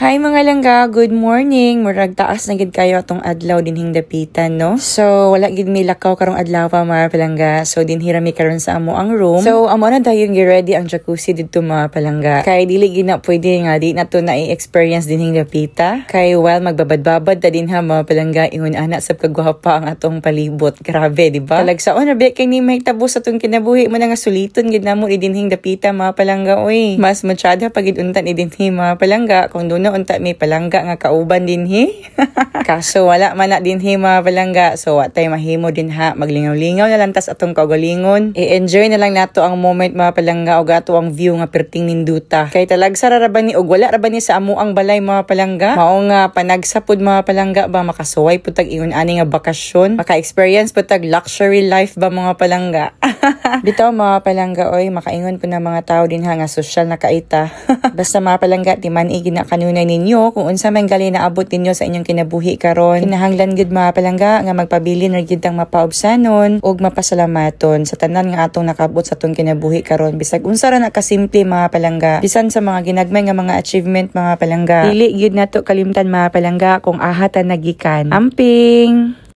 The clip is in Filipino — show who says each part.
Speaker 1: Hi mga langga, good morning. Murag taas na gid kayo atong adlaw dinhing dapitan, no? So wala gid mi lakaw karong adlaw mga palangga. So dinhira mi karon sa amo ang room. So amo na dayon gi ready ang jacuzzi didto mga palangga. Kay dili gid na pwede nga di na to na i-experience dinhing dapita. Kay while magbabad-babad ta dinha mga palangga ingon ana sa kagwapa ang atong palibot. Grabe, di ba? Talagsaon ra kay ni may tabo sa atong kinabuhi mo nga suliton gid namo dinhing dapita mga palangga oy. Mas masyada pagid untan dinhi mga palangga kung doon unta may palangga nga kauban dinhi. Kaso wala man na dinhi mga palangga. So watay mahimo din ha. Maglingaw-lingaw na lang tas atong kaugalingon. I-enjoy na lang nato ang moment mga palangga og ato ang view nga perting ninduta. Kay talagsa ra ba ni og wala ra ba ni sa amo ang balay mga palangga? Mao nga panagsapod mga palangga ba makasuway pud tag ingon ani nga bakasyon. Maka-experience pud tag luxury life ba mga palangga. Bitaw mga palangga oy makaingon po na mga tao din ha nga social na kaita. Basta mga palangga di man igina kanunay ninyo kung unsa man gali naabot ninyo sa inyong kinabuhi karon. Kinahanglan gid mga palangga nga magpabili na gid ang mapaubsanon ug mapasalamaton sa tanan nga atong nakabot sa atong kinabuhi karon bisag unsa ra na kasimple mga palangga. Bisan sa mga ginagmay nga mga achievement mga palangga. Dili gid nato kalimtan mga palangga kung ahatan nagikan. Amping